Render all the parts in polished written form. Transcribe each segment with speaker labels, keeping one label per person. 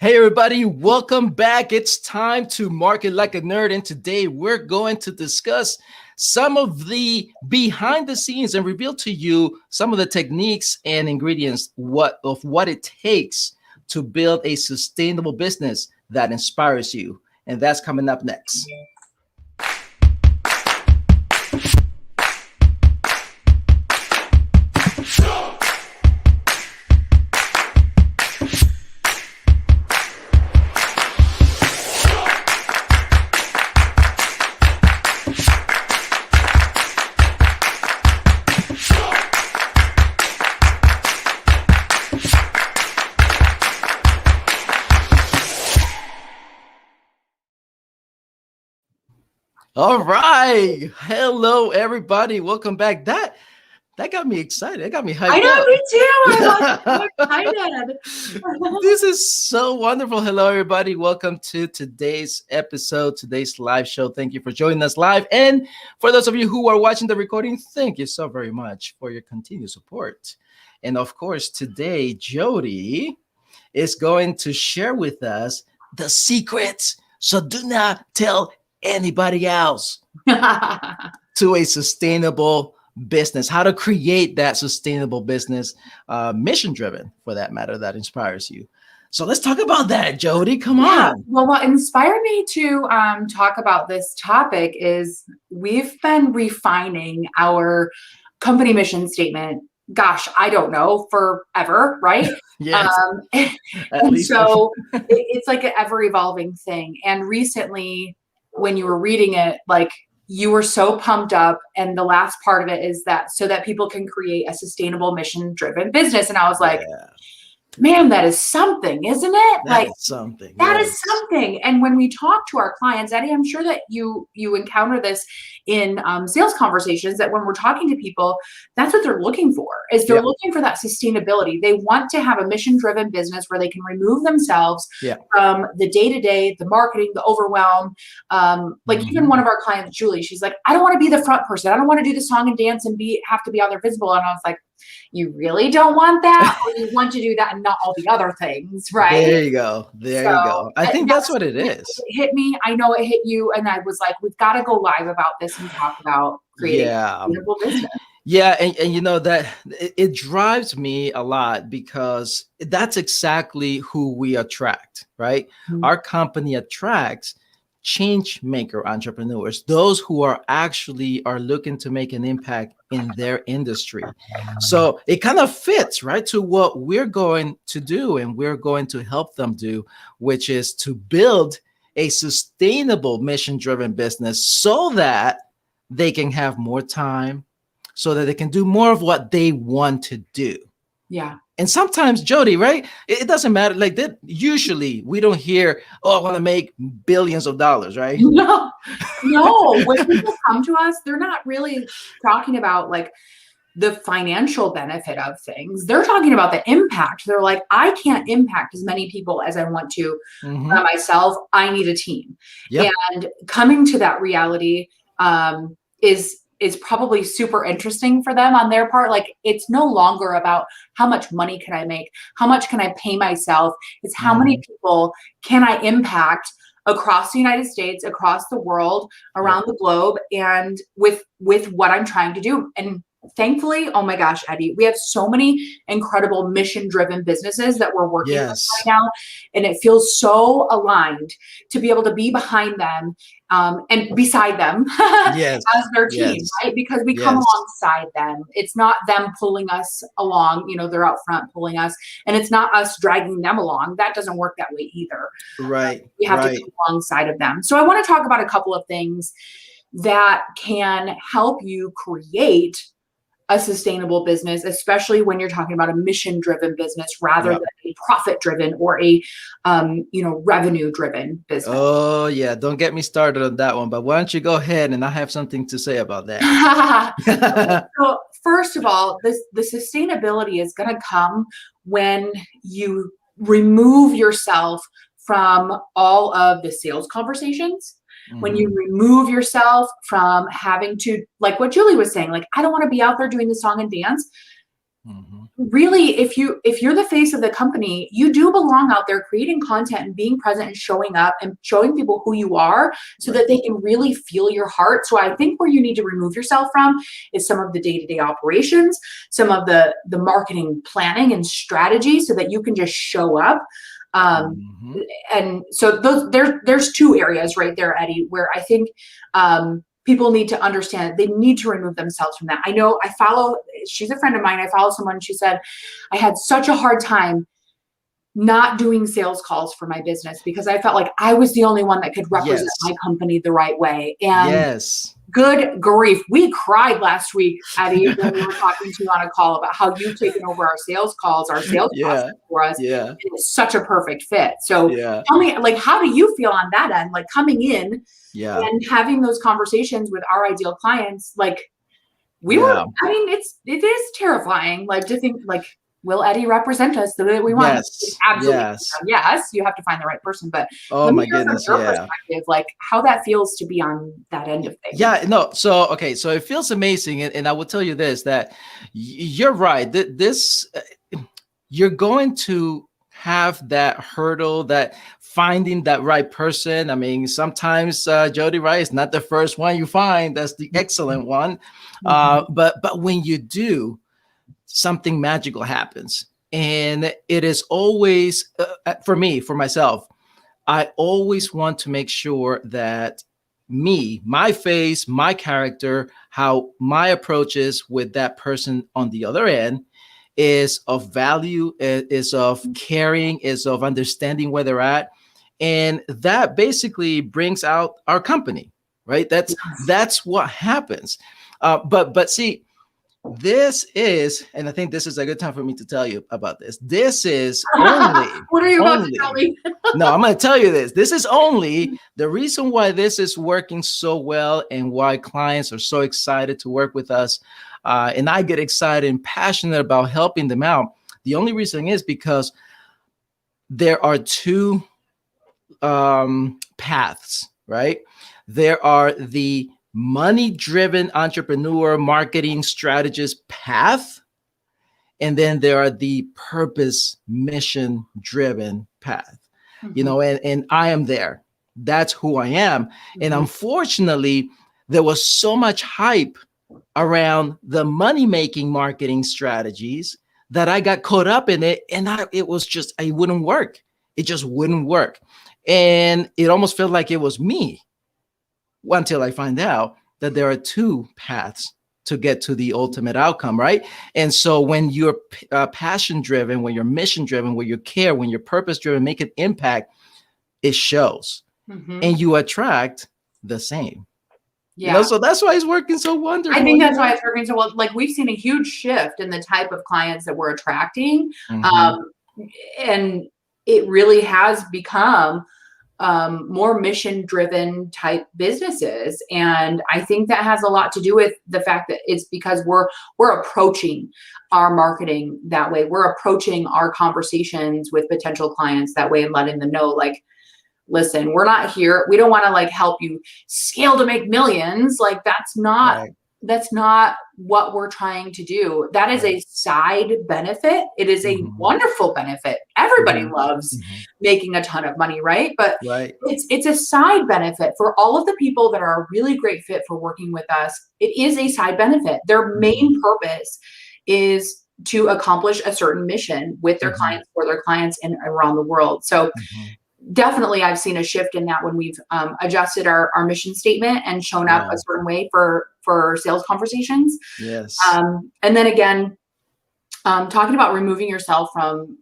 Speaker 1: Hey everybody, welcome back. It's time to market like a nerd, and today we're going to discuss some of the behind the scenes and reveal to you some of the techniques and ingredients what it takes to build a sustainable business that inspires you. And that's coming up next. All right. Hello, everybody. Welcome back. That got me excited. That got me hyped
Speaker 2: I know,
Speaker 1: up.
Speaker 2: me too. I'm so excited.
Speaker 1: This is so wonderful. Hello, everybody. Welcome to today's episode, today's live show. Thank you for joining us live. And for those of you who are watching the recording, thank you so very much for your continued support. And of course, today, Jodi is going to share with us the secrets. So do not tell anybody else to a sustainable business, how to create that sustainable business, mission driven for that matter, that inspires you. So let's talk about that, Jodi. Come on.
Speaker 2: Well, what inspired me to talk about this topic is we've been refining our company mission statement. Gosh, I don't know, forever, right?
Speaker 1: Yes.
Speaker 2: And so it's like an ever evolving thing. And recently, when you were reading it, like you were so pumped up, and the last part of it is that so that people can create a sustainable mission driven business. And I was like, man, that is something, isn't it?
Speaker 1: That is something.
Speaker 2: That is something. And when we talk to our clients, Eddie, I'm sure that you encounter this in sales conversations, that when we're talking to people, that's what they're looking for, is they're looking for that sustainability. They want to have a mission-driven business where they can remove themselves from the day-to-day, the marketing, the overwhelm. Even one of our clients, Julie, she's like, I don't want to be the front person. I don't want to do the song and dance and have to be out there visible. And I was like, you really don't want that, or you want to do that and not all the other things, right?
Speaker 1: There you go. There you go. I think that's what it is.
Speaker 2: It hit me. I know it hit you. And I was like, we've got to go live about this and talk about creating a sustainable business.
Speaker 1: Yeah. And you know that it drives me a lot because that's exactly who we attract, right? Mm-hmm. Our company attracts change maker entrepreneurs, those who are looking to make an impact in their industry. So it kind of fits right to what we're going to do, and we're going to help them do, which is to build a sustainable mission-driven business so that they can have more time, so that they can do more of what they want to do.
Speaker 2: Yeah.
Speaker 1: And sometimes, Jodi, right? It doesn't matter. Like that, usually we don't hear, oh, I want to make billions of dollars, right?
Speaker 2: No. When people come to us, they're not really talking about like the financial benefit of things. They're talking about the impact. They're like, I can't impact as many people as I want to by myself. I need a team. Yep. And coming to that reality is probably super interesting for them on their part. Like, it's no longer about how much money can I make? How much can I pay myself? It's how many people can I impact across the United States, across the world, around the globe, and with what I'm trying to do. And thankfully, oh my gosh, Eddie, we have so many incredible mission-driven businesses that we're working with right now. And it feels so aligned to be able to be behind them and beside them as their team, right? Because we come alongside them. It's not them pulling us along, they're out front pulling us, and it's not us dragging them along. That doesn't work that way either.
Speaker 1: Right.
Speaker 2: We have to come alongside of them. So I want to talk about a couple of things that can help you create a sustainable business, especially when you're talking about a mission-driven business rather than a profit-driven or a revenue-driven business.
Speaker 1: Oh yeah, don't get me started on that one. But why don't you go ahead, and I have something to say about that.
Speaker 2: So first of all, the sustainability is going to come when you remove yourself from all of the sales conversations. When you remove yourself from having to, like what Julie was saying, like, I don't want to be out there doing the song and dance. really, if you're the face of the company, you do belong out there creating content and being present and showing up and showing people who you are so that they can really feel your heart. So I think where you need to remove yourself from is some of the day-to-day operations, some of the marketing planning and strategy so that you can just show up. And so there's two areas right there, Eddie, where I think people need to understand they need to remove themselves from that. I know she's a friend of mine. I follow someone, she said, I had such a hard time not doing sales calls for my business because I felt like I was the only one that could represent my company the right way. And good grief, we cried last week, Eddie, when we were talking to you on a call about how you've taken over our sales calls, our sales process for us. And it's such a perfect fit. So tell me, like, how do you feel on that end? Like coming in and having those conversations with our ideal clients, like I mean, it is terrifying, like to think like, will Eddie represent us the way that we want? Absolutely. Yes, you have to find the right person. But
Speaker 1: oh my goodness,
Speaker 2: from your perspective, like how that feels to be on that end of things.
Speaker 1: So it feels amazing, and I will tell you this, that you're right. You're going to have that hurdle, that finding that right person. I mean, sometimes Jodi, right, is not the first one you find. That's the excellent one. But when you do, something magical happens. And it is always, for myself, I always want to make sure that my face, my character, how my approach is with that person on the other end is of value, is of caring, is of understanding where they're at. And that basically brings out our company, right? That's what happens. But see, this is, and I think this is a good time for me to tell you about this. This is only.
Speaker 2: What are you about to tell me?
Speaker 1: No, I'm going to tell you this. This is only the reason why this is working so well and why clients are so excited to work with us. And I get excited and passionate about helping them out. The only reason is because there are two paths, right? There are the money-driven entrepreneur marketing strategist path, and then there are the purpose mission-driven path. You know, and I am there. That's who I am. And unfortunately, there was so much hype around the money-making marketing strategies that I got caught up in it, and it wouldn't work. It just wouldn't work. And it almost felt like it was me, until I find out that there are two paths to get to the ultimate outcome, right? And so when you're passion driven, when you're mission driven, when you care, when you're purpose driven, make an impact, it shows, and you attract the same. You know, so that's why it's working so wonderful.
Speaker 2: I think that's why it's working so well. Like we've seen a huge shift in the type of clients that we're attracting, and it really has become more mission-driven type businesses. And I think that has a lot to do with the fact that it's because we're approaching our marketing that way. We're approaching our conversations with potential clients that way and letting them know, like, listen, we're not here. We don't want to like help you scale to make millions. Like that's not what we're trying to do. That is a side benefit. It is a wonderful benefit. Everybody loves making a ton of money, right? But it's a side benefit for all of the people that are a really great fit for working with us. It is a side benefit. Their main purpose is to accomplish a certain mission with their clients, for their clients, and around the world. So definitely I've seen a shift in that when we've adjusted our mission statement and shown up a certain way for sales conversations.
Speaker 1: Yes.
Speaker 2: And then again, talking about removing yourself from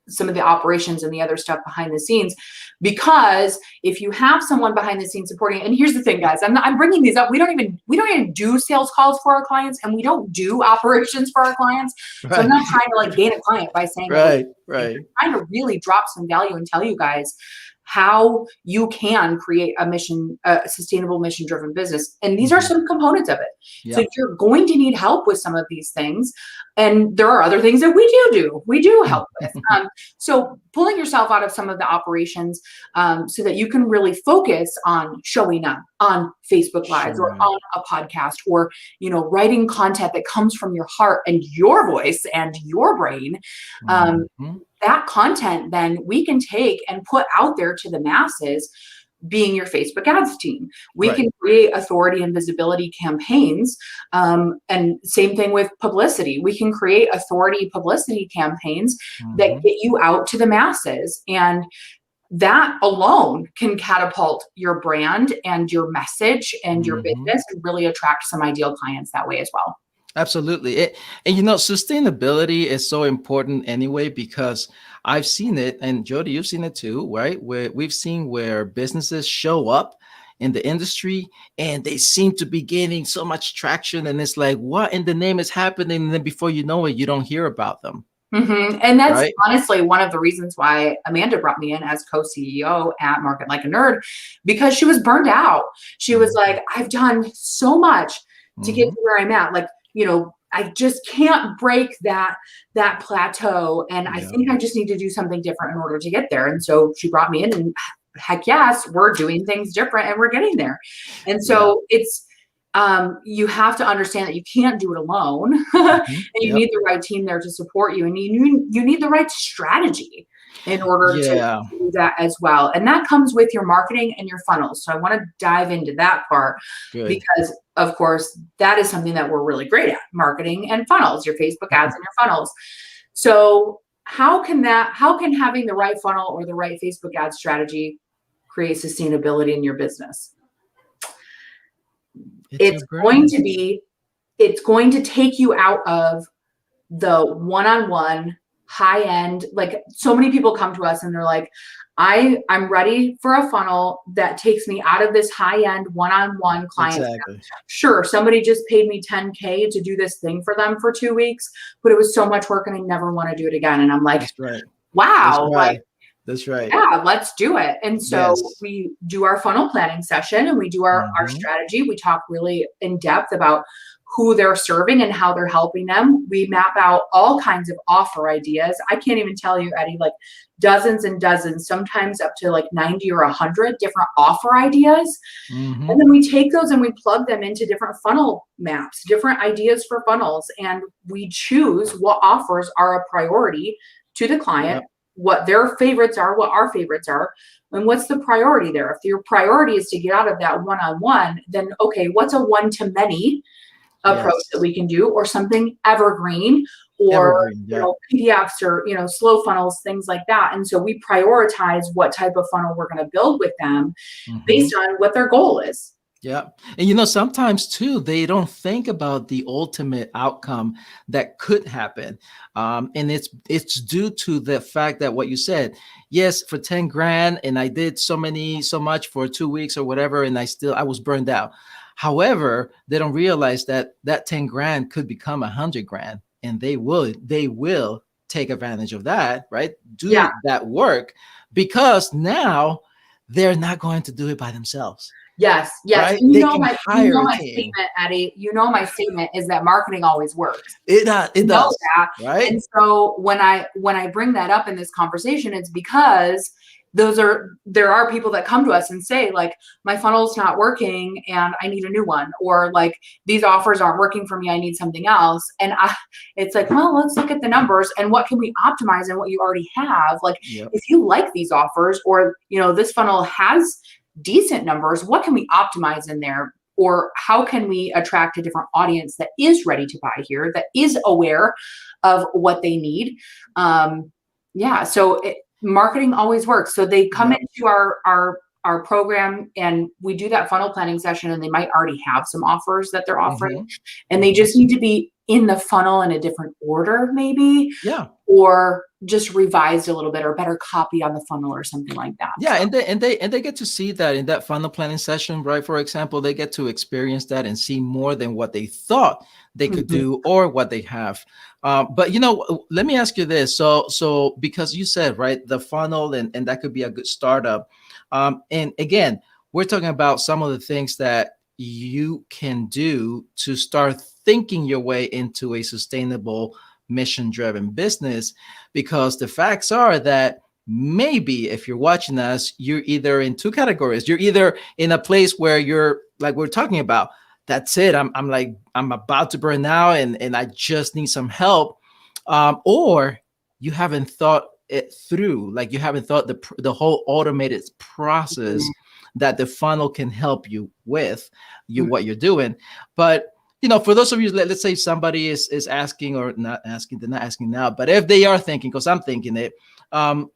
Speaker 2: some of the operations and the other stuff behind the scenes, because if you have someone behind the scenes supporting, and here's the thing, guys, I'm bringing these up. We don't even do sales calls for our clients, and we don't do operations for our clients. So I'm not trying to like gain a client by saying, I'm trying to really drop some value and tell you guys how you can create a sustainable mission-driven business. And these are some components of it. So you're going to need help with some of these things. And there are other things that we do help with. So pulling yourself out of some of the operations so that you can really focus on showing up on Facebook Lives or on a podcast, or, writing content that comes from your heart and your voice and your brain. That content then we can take and put out there to the masses, being your Facebook ads team. We can create authority and visibility campaigns. And same thing with publicity. We can create authority publicity campaigns that get you out to the masses. And that alone can catapult your brand and your message and your business, and really attract some ideal clients that way as well.
Speaker 1: Absolutely. And sustainability is so important anyway, because I've seen it, and Jodi, you've seen it too, right? Where we've seen where businesses show up in the industry and they seem to be gaining so much traction, and it's like, what in the name is happening? And then before you know it, you don't hear about them.
Speaker 2: And that's honestly one of the reasons why Amanda brought me in as co-CEO at Market Like a Nerd, because she was burned out. She was like, I've done so much to get to where I'm at. Like, I just can't break that plateau. And I think I just need to do something different in order to get there. And so she brought me in, and heck yes, we're doing things different and we're getting there. And so it's, you have to understand that you can't do it alone. And you need the right team there to support you. And you need the right strategy in order to do that as well. And that comes with your marketing and your funnels. So I want to dive into that part because, of course, that is something that we're really great at, marketing and funnels, your Facebook ads and your funnels. So how can having the right funnel or the right Facebook ad strategy create sustainability in your business? It's going to take you out of the one-on-one high-end. Like, so many people come to us and they're like, I'm ready for a funnel that takes me out of this high-end one-on-one client. Sure, somebody just paid me $10K to do this thing for them for 2 weeks, but it was so much work and I never want to do it again. And I'm like, wow,
Speaker 1: that's right.
Speaker 2: Yeah, let's do it. And so we do our funnel planning session, and we do our strategy. We talk really in depth about who they're serving and how they're helping them. We map out all kinds of offer ideas. I can't even tell you, Eddie, like dozens and dozens, sometimes up to like 90 or 100 different offer ideas. And then we take those and we plug them into different funnel maps, different ideas for funnels. And we choose what offers are a priority to the client, what their favorites are, what our favorites are, and what's the priority there. If your priority is to get out of that one-on-one, then okay, what's a one-to-many approach that we can do, or something evergreen, or PDFs, or slow funnels, things like that. And so we prioritize what type of funnel we're going to build with them based on what their goal is.
Speaker 1: Yeah. And sometimes too, they don't think about the ultimate outcome that could happen. And it's due to the fact that what you said, yes, for 10 grand, and I did so much for 2 weeks or whatever, and I was burned out. However, they don't realize that 10 grand could become 100 grand, and they will take advantage of that, right? Do that work, because now they're not going to do it by themselves.
Speaker 2: Yes.
Speaker 1: Right?
Speaker 2: My statement, Eddie. My statement is that marketing always works.
Speaker 1: It does.
Speaker 2: That.
Speaker 1: Right.
Speaker 2: And so when I bring that up in this conversation, it's because there are people that come to us and say, like, my funnel's not working and I need a new one, or like, these offers aren't working for me, I need something else. And it's like, well, let's look at the numbers and what can we optimize in what you already have. Like, if you like these offers, or this funnel has decent numbers, what can we optimize in there? Or how can we attract a different audience that is ready to buy here, that is aware of what they need? So marketing always works. So they come into our program, and we do that funnel planning session, and they might already have some offers that they're offering, and they just need to be in the funnel in a different order, maybe, or just revised a little bit, or better copy on the funnel or something like that.
Speaker 1: And they get to see that in that funnel planning session, right? For example, they get to experience that and see more than what they thought they could do or what they have. But let me ask you this. So because you said, right, the funnel and that could be a good startup. And again, we're talking about some of the things that you can do to start thinking your way into a sustainable, mission-driven business, because the facts are that maybe if you're watching us, you're either in two categories. You're either in a place where you're like we're talking about, that's it. I'm about to burn out and I just need some help. Or you haven't thought it through, like you haven't thought the whole automated process that the funnel can help you with what you're doing. But for those of you, let's say somebody is asking, or not asking, they're not asking now, but if they are thinking, because I'm thinking it,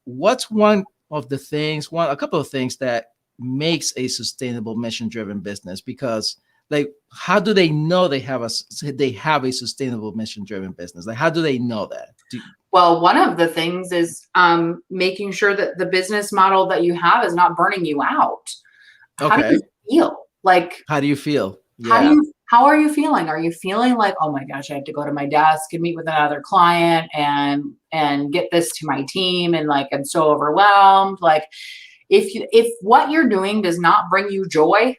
Speaker 1: what's a couple of things that makes a sustainable, mission-driven business? Because like, how do they know they have a sustainable, mission-driven business? Like, how do they know that?
Speaker 2: Well, one of the things is making sure that the business model that you have is not burning you out. How do you feel? Like,
Speaker 1: how do you feel? Yeah.
Speaker 2: How are you feeling? Are you feeling like, oh my gosh, I have to go to my desk and meet with another client and get this to my team, and like I'm so overwhelmed? Like, if what you're doing does not bring you joy,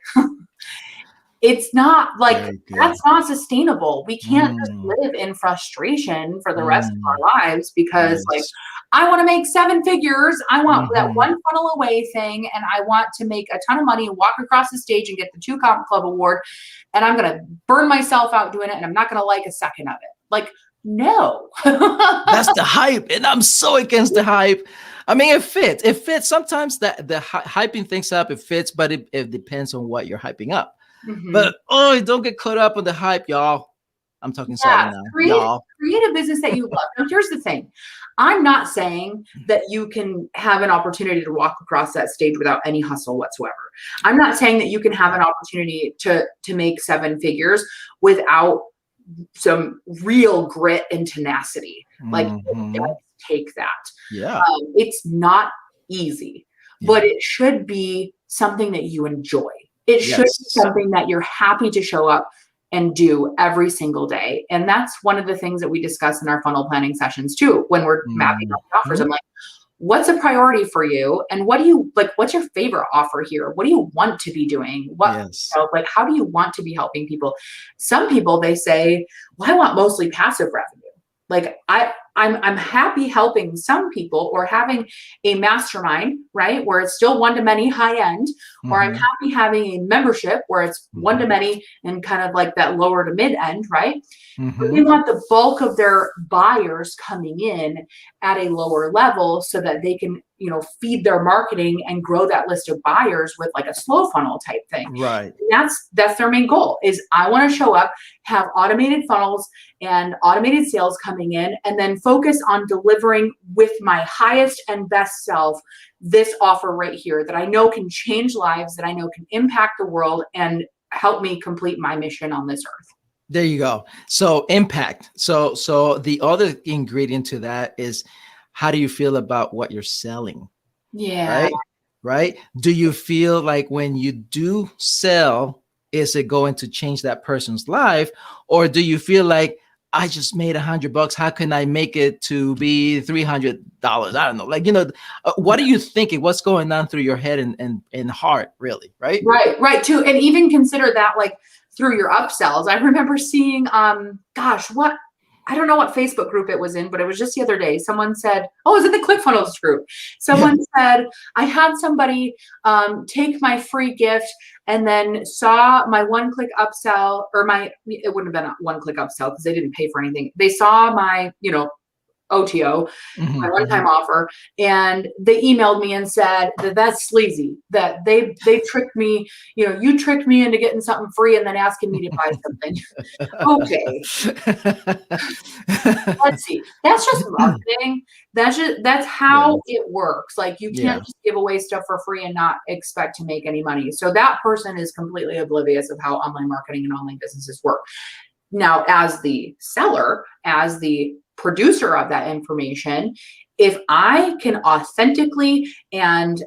Speaker 2: it's not like, that's not sustainable. We can't just live in frustration for the rest of our lives because like, I want to make 7 figures. I want that one funnel away thing. And I want to make a ton of money and walk across the stage and get the 2 Comp Club award. And I'm going to burn myself out doing it. And I'm not going to like a second of it. Like, no.
Speaker 1: That's the hype. And I'm so against the hype. I mean, it fits. Sometimes the hyping things up, it fits, but it depends on what you're hyping up. But don't get caught up on the hype, y'all. I'm talking sorry now.
Speaker 2: Create a business that you love. Now, here's the thing. I'm not saying that you can have an opportunity to walk across that stage without any hustle whatsoever. I'm not saying that you can have an opportunity to make 7 figures without some real grit and tenacity. Like, it does take that.
Speaker 1: Yeah.
Speaker 2: It's not easy, but it should be something that you enjoy. It should be something that you're happy to show up and do every single day. And that's one of the things that we discuss in our funnel planning sessions too. When we're mapping out the offers, I'm like, what's a priority for you? And what do you like? What's your favorite offer here? What do you want to be doing? Like, how do you want to be helping people? Some people, they say, well, I want mostly passive revenue. Like I'm happy helping some people or having a mastermind, right? Where it's still one-to-many high end, or I'm happy having a membership where it's one-to-many and kind of like that lower to mid end, right? But they want the bulk of their buyers coming in at a lower level so that they can, feed their marketing and grow that list of buyers with like a slow funnel type thing.
Speaker 1: Right.
Speaker 2: And that's their main goal is I want to show up, have automated funnels and automated sales coming in, and then focus on delivering with my highest and best self this offer right here that I know can change lives, that I know can impact the world and help me complete my mission on this earth.
Speaker 1: There you go. So impact. So the other ingredient to that is, how do you feel about what you're selling?
Speaker 2: Yeah.
Speaker 1: Right. Do you feel like when you do sell, is it going to change that person's life? Or do you feel like, I just made $100. How can I make it to be $300? I don't know. Like, what are you thinking? What's going on through your head and heart, really? Right.
Speaker 2: Right. Too. And even consider that like through your upsells. I remember seeing, I don't know what Facebook group it was in, but it was just the other day. Someone said, oh, it was in the ClickFunnels group. Someone said, I had somebody take my free gift and then saw my one-click upsell, or it wouldn't have been a one-click upsell because they didn't pay for anything. They saw my, OTO, my one-time offer, and they emailed me and said that's sleazy, that they tricked me, you tricked me into getting something free and then asking me to buy something. Okay. Let's see. That's just marketing. That's how it works. Like, you can't just give away stuff for free and not expect to make any money. So that person is completely oblivious of how online marketing and online businesses work. Now, as the seller, as the producer of that information, if I can authentically and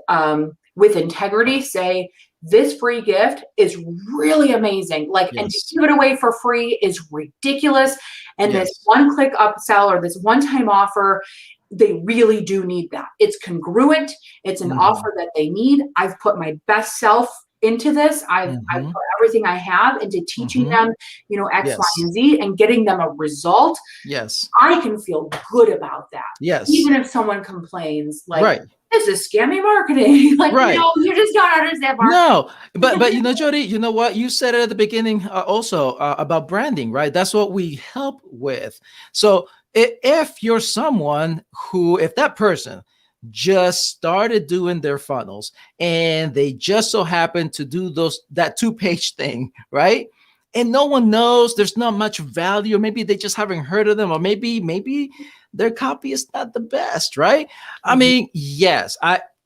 Speaker 2: with integrity say, this free gift is really amazing, and to give it away for free is ridiculous, and this one-click upsell or this one-time offer, they really do need that. It's congruent. It's an offer that they need. I've put my best self into this. I've put everything I have into teaching them, you know, X, Y, and Z, and getting them a result.
Speaker 1: Yes.
Speaker 2: I can feel good about that.
Speaker 1: Yes.
Speaker 2: Even if someone complains, like,
Speaker 1: right.
Speaker 2: this is scammy marketing. Like,
Speaker 1: Right.
Speaker 2: no, you just don't understand marketing.
Speaker 1: No, but you know, Jodi, you know what? You said it at the beginning also about branding, right? That's what we help with. So if you're someone who, if that person just started doing their funnels and they just so happen to do that 2-page thing, right? And no one knows, there's not much value, or maybe they just haven't heard of them, or maybe their copy is not the best, right? I mean, yes,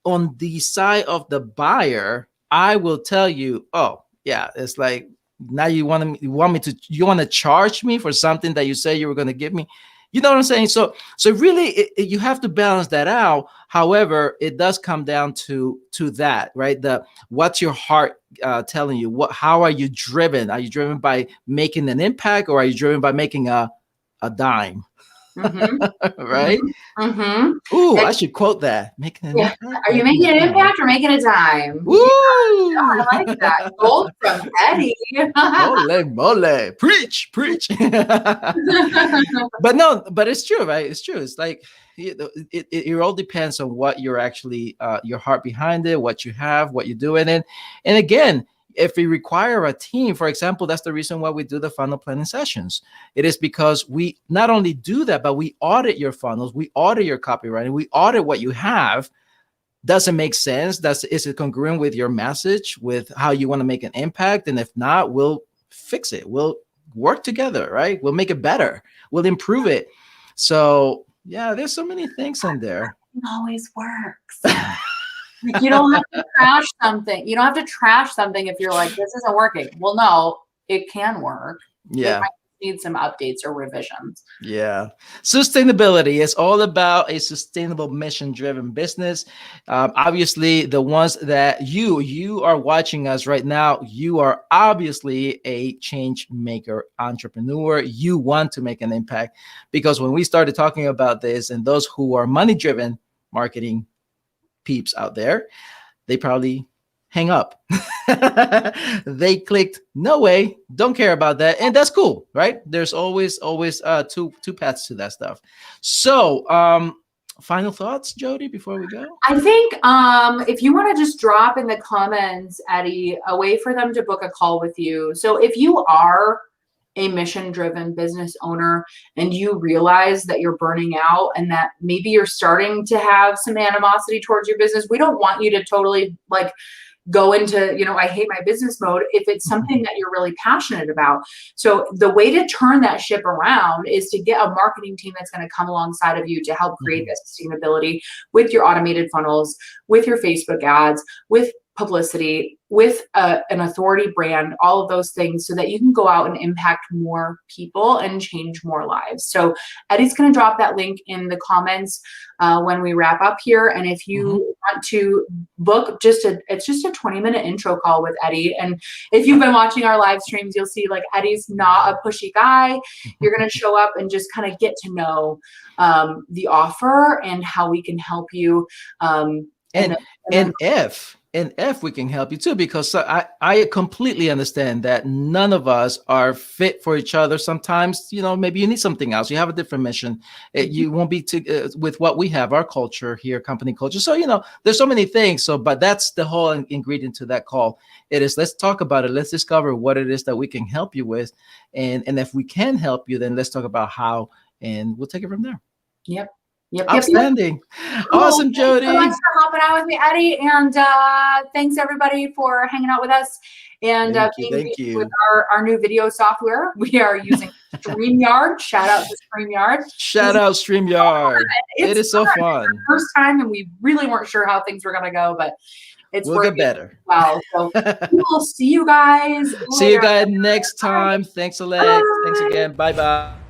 Speaker 1: on the side of the buyer, I will tell you, oh yeah, it's like, now you want to charge me for something that you say you were going to give me. You know what I'm saying? So really, you have to balance that out. However, it does come down to that, right? What's your heart telling you? How are you driven? Are you driven by making an impact, or are you driven by making a dime? Right? Ooh, I should quote that. Making an impact.
Speaker 2: Are you making an impact or making a dime?
Speaker 1: Woo!
Speaker 2: Yeah, I like that. Gold from Eddie.
Speaker 1: Mole, mole. Preach. But no, but it's true, right? It's true. It's like, it all depends on what you're actually, your heart behind it, what you have, what you're doing. And again, if we require a team, for example, that's the reason why we do the funnel planning sessions. It is because we not only do that, but we audit your funnels, we audit your copywriting, we audit what you have. Does it make sense? Is it congruent with your message, with how you want to make an impact? And if not, we'll fix it. We'll work together, right? We'll make it better. We'll improve it. So yeah, there's so many things in there.
Speaker 2: It always works. Like, you don't have to trash something. You don't have to trash something if you're like, this isn't working. Well, no, it can work.
Speaker 1: Yeah.
Speaker 2: It might need some updates or revisions.
Speaker 1: Yeah. Sustainability is all about a sustainable, mission-driven business. Obviously, the ones that you are watching us right now, you are obviously a change maker, entrepreneur. You want to make an impact, because when we started talking about this, and those who are money-driven marketing peeps out there, they probably hang up. They clicked no way, don't care about that, and that's cool, right? There's always two paths to that stuff. So final thoughts, Jodi, before we go?
Speaker 2: I think if you want to just drop in the comments, Eddie, a way for them to book a call with you. So if you are a mission-driven business owner and you realize that you're burning out and that maybe you're starting to have some animosity towards your business, we don't want you to totally like go into, you know, I hate my business mode if it's something that you're really passionate about. So the way to turn that ship around is to get a marketing team that's going to come alongside of you to help create that sustainability with your automated funnels, with your Facebook ads, with publicity, with an authority brand, all of those things, so that you can go out and impact more people and change more lives. So Eddie's going to drop that link in the comments when we wrap up here. And if you want to book it's just a 20-minute intro call with Eddie. And if you've been watching our live streams, you'll see like Eddie's not a pushy guy. You're going to show up and just kind of get to know the offer and how we can help you.
Speaker 1: And if we can help you too, because I completely understand that none of us are fit for each other. Sometimes, you know, maybe you need something else. You have a different mission. You won't be with what we have, our culture here, company culture. So, you know, there's so many things. So, but that's the whole ingredient to that call. It is, let's talk about it. Let's discover what it is that we can help you with. And if we can help you, then let's talk about how, and we'll take it from there.
Speaker 2: Yep.
Speaker 1: Outstanding. Cool. Awesome, Jodi.
Speaker 2: Thanks so much for hopping out with me, Eddie. And thanks everybody for hanging out with us. And
Speaker 1: thank you.
Speaker 2: With our new video software. We are using StreamYard. Shout out to StreamYard.
Speaker 1: Shout out StreamYard. It is so fun.
Speaker 2: First time, and we really weren't sure how things were going to go, but we'll
Speaker 1: get better.
Speaker 2: Well, so we will see you guys.
Speaker 1: See you guys next time. Thanks, Alex. Thanks again. Bye-bye.